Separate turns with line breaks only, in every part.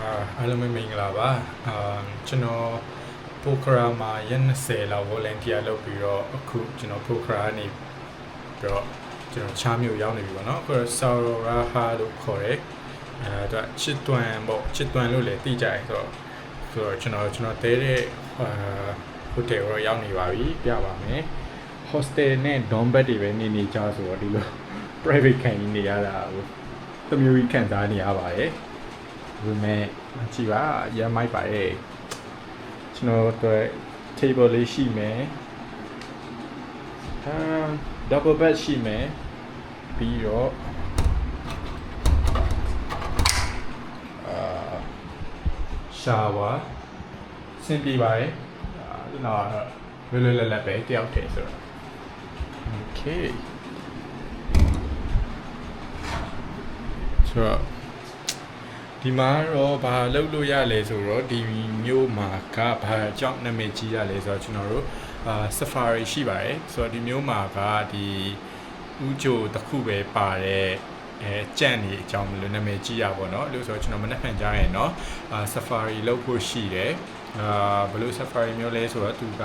အားလုံးပဲမင်္ဂလာပါကျွန်တော်ပိုခရာမှာရက်20လောက် volunteer လုပ်ပြီးတော့အခုကျွန်တော်ပိုခရာနေပြီးတော့ကျွန်တော်ချားမြို့ရောက်နေပြီပေါ့နော်အခုဆာရိုရာဟာလို့ခေါ်တယ်သူကချစ်တွန်ပေါ့ချစ်တွန်လို့လည်းသိကြတယ်ဆိုတော့ကျွန်တော်တဲတဲ့ဟိုတယ်ကိုရောက်နေပါပြီပြပါမယ် hostel နဲ့ dorm bed တွေပဲနေကြဆိုတော့ဒီလို private ခံနေရတာဟိုတမျိုးကြီးခံစားနေရပါတယ်ဒါပေမဲ့ကြည့်ပါရမိုက်ပါရဲ့ကျွန်တော်တို့ table လေးရှိမယ်double bed ရှိမယ်ပြီးတော့shower ဆင်ပြေပါတယ်နောက်လွယ်လွယ်လပ်လပ်ပဲတယောက်တည်းဆိုတော့ okay ဆိုတော့ဒီမှာတော့ဘာလုပ်လို့ရလဲဆိုတော့ဒီမျိုးမှာကဘာကြောင့်နာမည်ကြီးရလဲဆိုတော့ကျွန်တော်တို့safari ရှိပါတယ်ဆိုတော့ဒီမျိုးမှာကဒီဥကြိုတစ်ခုပဲပါတဲ့ကြန့်နေအကြောင်းမလို့နာမည်ကြီးရပါတော့လို့ဆိုတော့ကျွန်တော်မနှက်ဖန်ကြားရင်เนาะsafari လုပ်ဖို့ရှိတယ်ဘယ်လို safari မျိုးလဲဆိုတော့သူက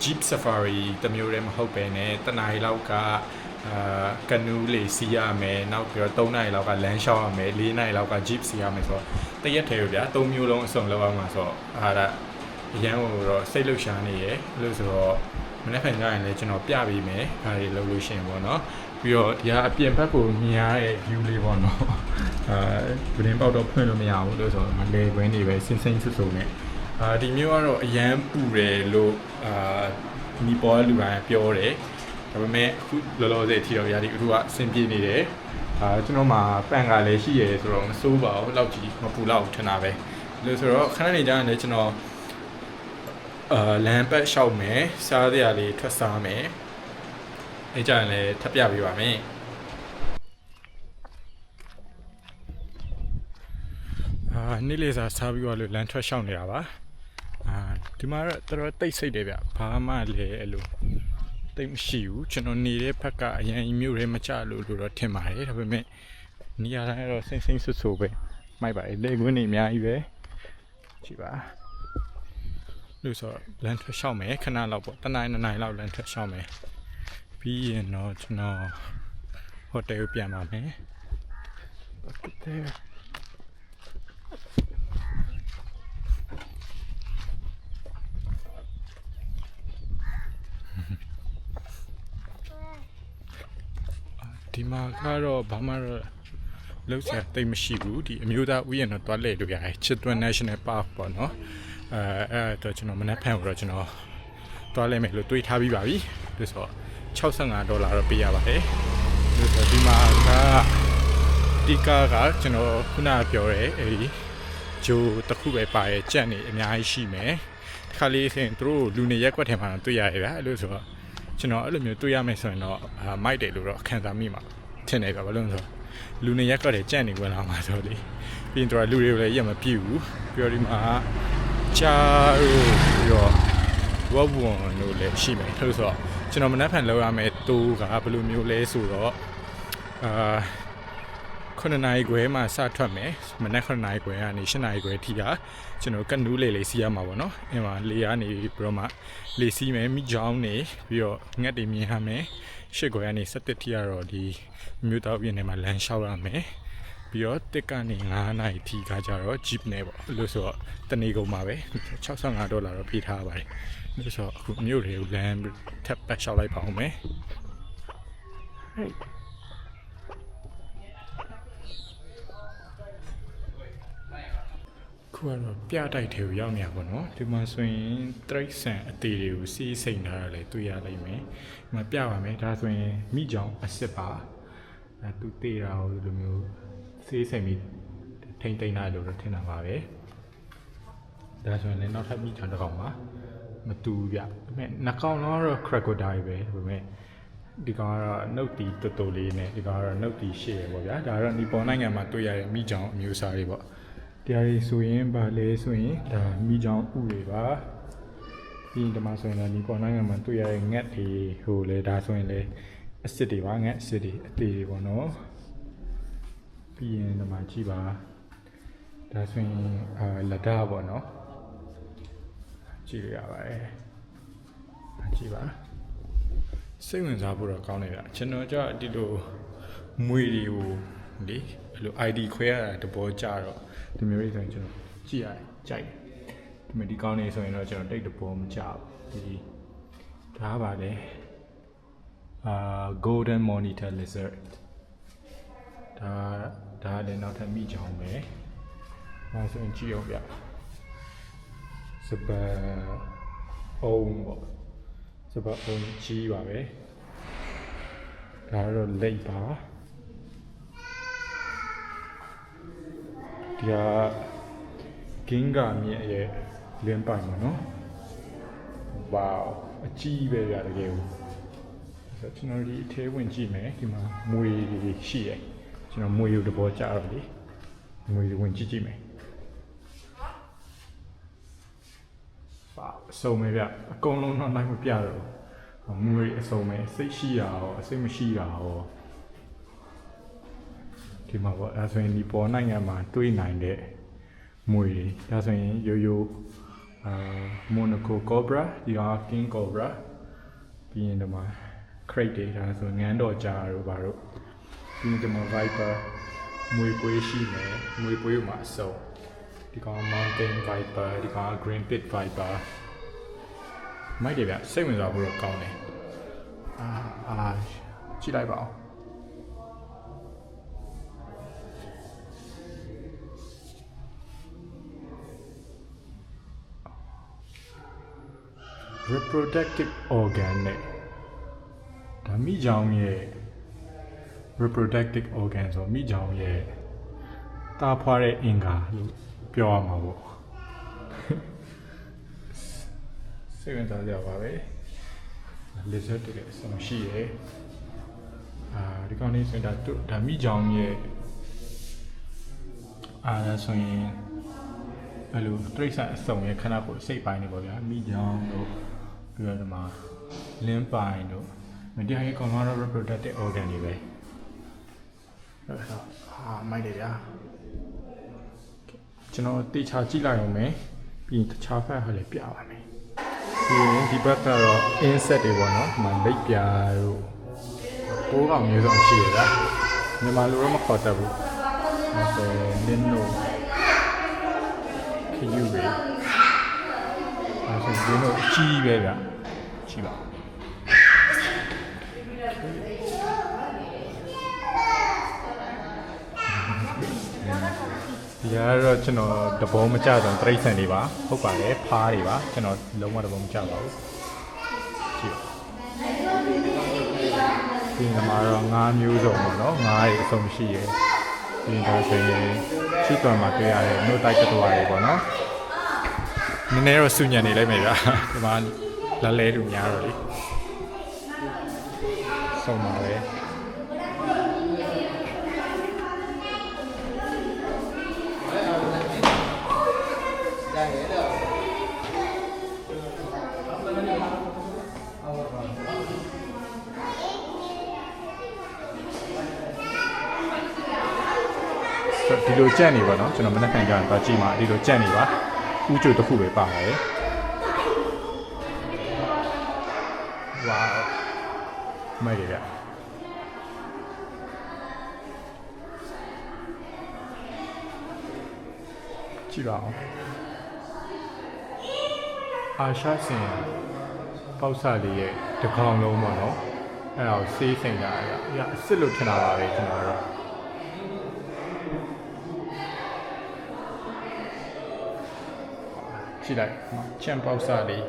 jeep safari တမျိုးတည်းမဟုတ်ပဲねတနားရီလောက်ကကနူးလေးစီးရမယ်နောက်ပြီးတော့3နာရီလောက်ကလမ်းလျှောက်ရမယ်4နာရီလောက်က jeep စီးရမယ်ဆိုတော့တရက်ထဲဗျာ3မျိုးလုံးအစုံလောက်အောင်မှာဆိုတော့အရန်ကိုတော့စိတ်လှုပ်ရှားနေရယ်လို့ဆိုတော့မနေ့ကညရင်လည်းကျွန်တော်ပြပေးမယ်ဒါတွေလုပ်လို့ရှိရင်ပေါ့နော်ပြီးတော့ဒီကအပြင်ဘက်ကိုမြင်ရတဲ့ view လေးပေါ့နော်ဗရင်ပေါက်တော့ဖွင့်လို့မရဘူးလို့ဆိုတော့မလေခွင်းတွေပဲစင်းစင်းဆွဆုံနဲ့ဒီမျိုးကတော့အရန်ပူတယ်လို့နီပေါ်လူတိုင်းပြောတယ်ဒါပေမဲ့အခုလောလောဆယ်ထီတော့ရာဒီအခုကအဆင်ပြေနေတယ်ကျွန်တော်မှာပန်ကလည်းရှိရယ်ဆိုတော့မစိုးပါဘူးလောက်ကြီးမပူလောက်ထင်တာပဲလို့ဆိုတော့ခဏနေကြရင်လည်းကျွန်တော်လမ်းပတ်လျှောက်မယ်စားရလေးထွက်စားမယ်အဲကြရင်လည်းထပ်ပြပေးပါမယ်နေ့လေးစားပြီးတော့လမ်းထွက်လျှောက်နေတာပါဒီမှာတော့တော်တိတ်ဆိတ်တယ်ဗျဘာမှလည်းအဲ့လိုတိတ်မရှိဘူးကျွန်တော်နေတဲ့ဘက်ကအရင်မြို့ရဲမကြလို့တော့ထင်ပါတယ်ဒါပေမဲ့နေရာတိုင်းတော့စိမ့်ဆွဆူပဲမိုက်ပါလေကွင်းနေအများကြီးပဲကြည့်ပါလို့ဆိုလမ်းထွက်လျှောက်မယ်ခဏလောက်ပေါ့တနင်္လာနေ့လောက်လမ်းထွက်လျှောက်မယ်ပြီးရင်တော့ကျွန်တော်ဟိုတယ်ကိုပြန်ပါမယ်ဒီမှာကတော့ဘာမှတော့လုံးစရာတိတ်မရှိဘူးဒီအမျိုးသားဥယျာဉ်တော့တွားလဲလို့ရတယ်ချစ်တွန် National Park ပေါ့နော်တော့ကျွန်တော်မနေ့ဖန်တော့ကျွန်တော်တွားလဲမယ်လို့တွေးထားပြီးပါပြီလို့ဆိုတော့$65တော့ပေးရပါတယ်လို့ဆိုဒီမှာကဒီကားကကျွန်တော်ခုနပြောရဲအဲဒီဂျိုတစ်ခုပဲပါရဲ့ကြက်နေအများကြီးရှိမယ်ဒီခါလေးဆိုရင်တို့လူနေရက်ကွက်ထဲမှာတွေ့ရတယ်ဗျာလို့ဆိုတော့ကျွန်တော်အဲ့လိုမျိုးတွေ့ရမယ်ဆိုရင်တော့မိုက်တယ်လို့တော့ခံစားမိမှာထင်တယ်ဗျာဘာလို့လဲဆိုတော့လူနေရက်ကွက်ထဲကြက်နေဝင်လာမှာဆိုလေပြီးရင်တို့လူတွေကိုလည်းရက်မပြည့်ဘူးပြီးတော့ဒီမှာချာတို့ပြီးတော့ဝဘွန်တို့လည်းရှိမယ်လို့ဆိုတော့ကျွန်တော်မနှက်ဖန်လောက်ရမယ်တူကဘယ်လိုမျိုးလဲဆိုတော့9နာရီခွဲမှစထွက်မယ်မနက်9နာရီခွဲကနေ10နာရီခွဲထိကကျွန်တော်ကနူးလေးစီးရမှာပေါ့နော်အဲ့မှာလေကနေပြီးတော့မှလေစီးမယ်မိချောင်းနေပြီးတော့ငှက်တွေမြင်ရမယ်10ခွဲကနေ17ထိကတော့ဒီမြို့တော်ပြည်နယ်မှာလမ်းလျှောက်ရမယ်ပြီးတော့တစ်ကနေ9နာရီထိကကြတော့ jeep နဲ့ပေါ့လို့ဆိုတော့တနေကုန်ပါပဲ$65တော့ပေးထားပါတယ်လို့ဆိုတော့အခုမြို့တွေကိုလမ်းထပ်ပတ်လျှောက်လိုက်ပါဦးမယ်ခုကတော့ပြတိုက်ထဲကိုရောက်နေရပါတော့ဒီမှာဆိုရင်တရိတ်ဆန်အသေးတွေကိုစီးစိမ်ထားရလဲတွေ့ရလိမ့်မယ်ဒီမှာပြပါမယ်ဒါဆိုရင်မိချောင်အစ်စ်ပါသူတေးတာဟိုလိုမျိုးစီးစိမ်ပြီးထိမ့်သိမ့်လာလို့တော့ထင်တာပါပဲဒါဆိုရင်လည်းနောက်ထပ်မိချောင်တစ်ကောင်ပါမတူဗျဒါပေမဲ့နှကောင်တော့ crocodile ပဲဒါပေမဲ့ဒီကောင်ကတော့နှုတ်တီတော်တော်လေးနဲ့ဒီကောင်ကတော့နှုတ်တီရှေ့ရပေါ့ဗျာဒါကတော့နီပေါ်နိုင်ငံမှာတွေ့ရတဲ့မိချောင်အမျိုးအစားတွေပေါ့တရားတွေဆိုရင်ဗာလဲဆိုရင်ဒါမိချောင်ဥတွေပါပြီးရင်ဒီမှာဆိုရင်လည်းနီပေါ်နိုင်ငံမှာတွေ့ရတဲ့ငှက်တွေဟိုလေဒါဆိုရင်လည်းအစစ်တွေပါငှက်အစစ်တွေအသေးတွေပေါ့နော်ပြီးရင်ဒီမှာကြည့်ပါ ဒါဆိုရင်လက်ဒါပေါ့နော်ကြည့်ရပါတယ်ကြည့်ပါစိတ်ဝင်စားဖို့တော့ကောင်းနေတာကျွန်တော်ကြောက်ဒီလိုမွေတွေကိုလေအဲ့လို ID ခွဲရတာတဘောကြတော့ဒီမျိုးလေးဆိုရင်ကျွန်တော်ကြည့်ရတယ်ကြိုက်ဒီမဲ့ဒီကောင်းနေဆိုရင်တော့ကျွန်တော်တိတ်တဘောမကြဘူးဒီဒါပါလေgolden monitor lizard ဒါလည်းနောက်ထပ်မိချောင်းပဲဒါဆိုရင်ကြည့်အောင်ဗျစပတ်အောင်ပေါ့စပတ်အောင်ကြီးပါပဲဒါတော့လိပ်ပါဒီကဂင်းကာမြင့်ရဲ့လင်းပိုင်ပါနော်ဝေါအကြီးပဲဗျတကယ်ကိုဆိုတော့ကျွန်တော်ဒီအထဲဝင်ကြည့်မယ်ဒီမှာမွေတွေရှိတယ်ကျွန်တော်မွေရုပ်တဘောကြားတော့လေမွေဝင်ကြည့်မယ်ပါအစုံပဲဗျအကုန်လုံးတော့နိုင်မပြတော့မွေအစုံပဲစိတ်ရှိတာရောအစိတ်မရှိတာရောဒီမှာပေါ့အဲဆိုရင်ဒီပေါ်နိုင်ငံမှာတွေးနိုင်တဲ့မွေတွေဒါဆိုရင်ရိုးMonaco Cobra ဒီက King Cobra ပြီးရင်ဒီမှာ crate တွေဒါဆိုငန်းတော်ကြာတို့ဘာတို့ပြီးရင်ဒီမှာ Viper မွေပွေးရှိမယ်မွေပွေးမှာအစုံဒီကောင် Mountain Viper ဒီကောင် Green Pit Viper မိုက်တယ်ဗျစိတ်ဝင်စားဖို့တော့ကောင်းတယ်ကြည့်လိုက်ပါဦး reproductive organ နဲ့ဒါမိချောင်းရဲ့ reproductive organ ဆိုမိချောင်းရဲ့တာဖွားတဲ့အင်္ဂါလို့ပြောရမှာပေါ့စိတ်ဝင်စားကြပါပဲ lizard တကယ်အဆုံးရှိရယ်ဒီကောင်လေးဆိုရင်ဒါမိချောင်းရဲ့ဒါဆိုရင်အဲ့လိုတိရစ္ဆာန်အစုံရဲ့ခဏကိုစိတ်ပိုင်းနေပေါ့ဗျာမိချောင်းတို့ပြီးတော့ဒီမှာလင်းပိုင်တို့ဒီဟာကြီးကောင်ကတော့ reproductive organ တွေပဲအဲ့ဒါမိုက်တယ်ဗျာကျွန်တော်တေချာကြည့်လိုက်အောင်မယ်ပြီးရင်တခြားဖက်ဟာလည်းပြပါမယ်ပြီးရင်ဒီဘက်ကတော့ insect တွေပေါ့နော်ဒီမှာလိပ်ပြာတို့ပိုးကောင်မျိုးစုံရှိရတာမြန်မာလိုတော့မခေါ်တတ်ဘူးဒါဆိုရင်လင်းတို့ခယူပဲဒါဆိုရင်လင်းတို့အကြီးပဲဗျကြည့်ပါဒီကတော့ကျွန်တော်တဘောမကြတော့တိရစ္ဆာန်တွေပါဟုတ်ပါတယ်ဖားတွေပါကျွန်တော်လုံးဝတဘောမကြပါဘူးကြည့်ဒီမှာတော့ငါးမျိုးစုံပေါ့နော်ငါးတွေအစုံရှိရယ်ဒီဒါဆိုရင်ရှိတော်မှာတွေ့ရတဲ့နှုတ်တိုက်တော်တွေပေါ့နော်နည်းနည်းတော့စုညံနေလိုက်မယ်ဗျာဒီမှာလက်လဲတူများတော့လေစုံပါပဲဒီလိုကြက်နေပါတော့ကျွန်တော်မနေ့ကကြရင်တော့ကြည့်မှာဒီလိုကြက်နေပါဥကျုပ်တစ်ခုပဲပါတယ်ဝါမိုက်ရကြည့်ပါအောင်အာရှစင်ပေါက်စလေးရဲ့တကောင်လုံးပေါ့နော်အဲ့ဒါကိုစေးစိန်တာရအစ်စ်လို့ထင်တာပါပဲကျွန်တော်တော့ကြည့်လိုက်ချမ်ပေါက်စလေး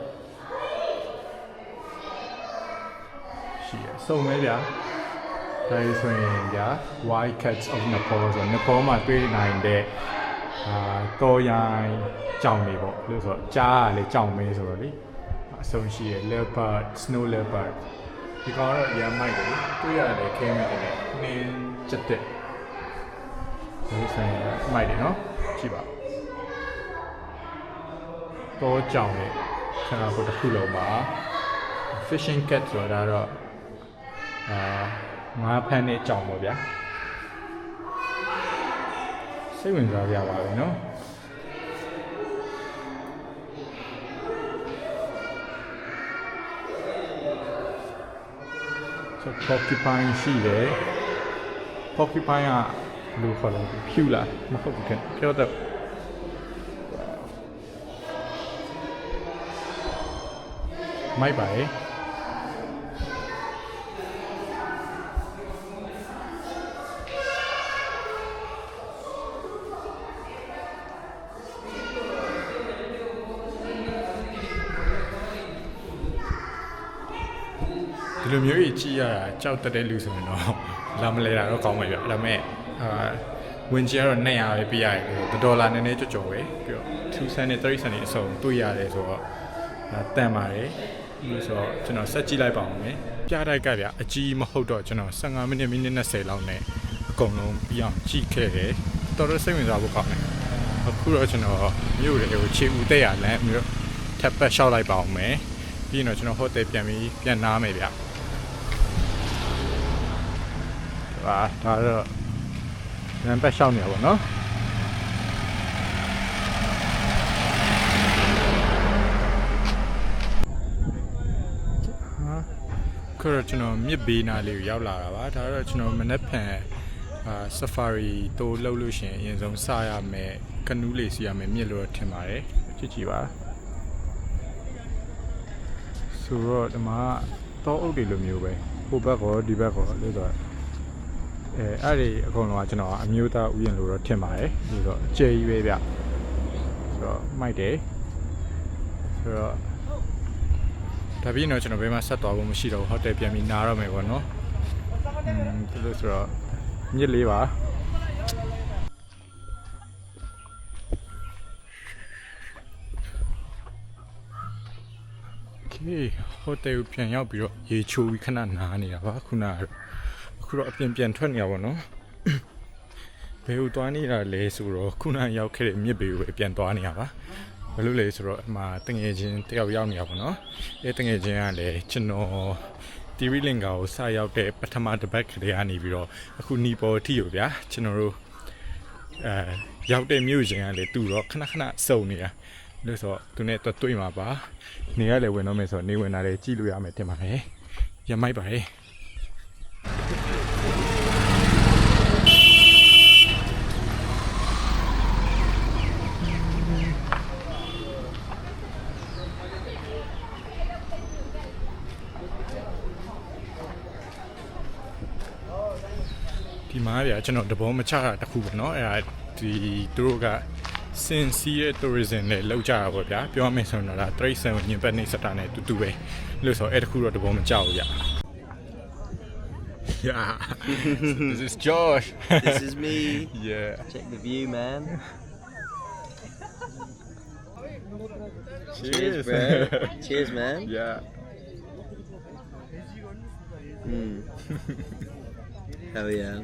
ရှိရစုံမဲဗျာဒါရေးဆိုရင်ဗျာ White Cats of Nepal ဆိုတော့ Nepal မှာတွေ့နိုင်တဲ့တော်ရိုင်းကြောင်တွေပေါ့လို့ဆိုတော့ကြားကလည်းကြောင်မဲဆိုတော့လေအဆုံးရှိရ leopard snow leopard ဒီကောင်တော့ရမ်းမိုက်တယ်တွေ့ရတယ်ခဲမဲ့တယ်နင်းချက်တဲ့ဒီဆိုင်မိုက်တယ်နော်ကြည့်ပါတော့ကြောင်နဲ့ခဏကိုတစ်ခုလုံးပါ fishing cat ဆိုတာတော့ငါးဖမ်းတဲ့ကြောင်ပေါ့ဗျာ စိတ်ဝင်စားကြပါပဲနော်ဆို porcupine ရှိတယ် porcupine ကလူခေါ်လို့ဖြူလာမဟုတ်ဘူးခင်ပြောတော့မိုက်ပါရဲ့ဒီလိုမျိုးကြီးကြည့်ရတာကြောက်တဲ့လူဆိုရင်တော့လာမလဲတာတော့ကောင်းပါပြီအဲ့ဒါမဲ့ဝင်ကြီးကတော့200ပဲပေးရတယ်ဒေါ်လာနည်းနည်းကြော်ပဲပြီးတော့2 cent နဲ့30 cent နဲ့အစုံတွေ့ရတယ်ဆိုတော့တန်ပါတယ်လို့ဆိုတော့ကျွန်တော်ဆက်ကြည့်လိုက်ပါဦးမယ်ပြတိုက်ကဗျအကြီးမဟုတ်တော့ကျွန်တော်15မိနစ်20လောက်နဲ့အကုန်လုံးပြီးအောင်ကြည့်ခဲ့တယ်တော်တော်စိတ်ဝင်စားဖို့ကောင်းတယ်အခုတော့ကျွန်တော်မြို့တွေကိုခြေဦးတက်ရလမ်းမျိုးထပ်ပတ်လျှောက်လိုက်ပါဦးမယ်ပြီးရင်တော့ကျွန်တော်ဟိုတယ်ပြန်နားမယ်ဗျဒါတော့လမ်းပတ်လျှောက်နေရပါတော့ခုတော့ကျွန်တော်မြစ်ဘေးနားလေးကိုရောက်လာတာပါဒါတော့ကျွန်တော်မနေ့ဖန်safari တိုးလှုပ်လို့ရှိရင်အရင်ဆုံးစရမယ်ကနူးလေးစီရမယ်မြစ်လို့ထင်ပါတယ်ကြည့်ကြည့်ပါဆိုတော့ဒီမှာတောအုပ်တွေလိုမျိုးပဲဟိုဘက်ကောဒီဘက်ကောလို့ဆိုတော့အဲ့ဒီအကုန်လုံးကကျွန်တော်အမျိုးသားဥယျာဉ်လို့တော့ထင်ပါတယ်ပြီးတော့အကျယ်ကြီးပဲဗျဆိုတော့မိုက်တယ်ဆိုတော့ဒါပြီးတော့ကျွန်တော်ဘယ်မှာဆက်သွားဖို့မရှိတော့ဘူးဟိုတယ်ပြန်ပြီးနားရမယ်ပေါ့နော်ဒီလိုဆိုတော့မြစ်လေးပါโอเคဟိုတယ်ပြန်ရောက်ပြီးတော့ရေချိုးပြီးခဏနားနေတာပါခုနကတော့အခုတော့အပြန်ထွက်နေရပါတော့ဘယ်ကိုသွားနေတာလဲဆိုတော့ခုနရောက်ခဲ့တဲ့မြစ်ဘေးကိုပဲပြန်သွားနေရပါဘယ်လိုလဲဆိုတော့အမှတငယ်ချင်းတယောက်ရောက်နေရပါတော့အဲတငယ်ချင်းကလည်းကျွန်တော်တီရီလင်ကာကိုစရောက်တဲ့ပထမတစ်ပတ်ခရီးကနေပြီးတော့အခုနီပေါ်အထိကိုဗျာကျွန်တော်တို့ရောက်တဲ့မြို့ရှင်ကလည်းတူတော့ခဏစုံနေတာလို့ဆိုတော့သူနဲ့တွေ့မှာပါနေရလည်းဝင်တော့မယ်ဆိုတော့နေဝင်လာတယ်ကြည့်လို့ရမယ်တင်ပါတယ်ရမိုက်ပါတယ်ဒီမှာဗျာကျွန်တော်တဘောမချတာတခုပဲเนาะအဲ့ဒါဒီသူတို့ကစင်စီရဲ့ tourism နဲ့လောက်ကြတာပေါ့ဗျာပြောရမယ်ဆိုတော့ဒါတရိတ်ဆန်ညင်ပတ်နေစတာနဲ့တူပဲလို့ဆိုအဲ့တခုတော့တဘောမကြောက်ဘူးဗျာ Yeah This is Josh
This is me.
Yeah
Check the view, man.
Cheers
bro. Cheers, man.
Yeah
Hell yeah.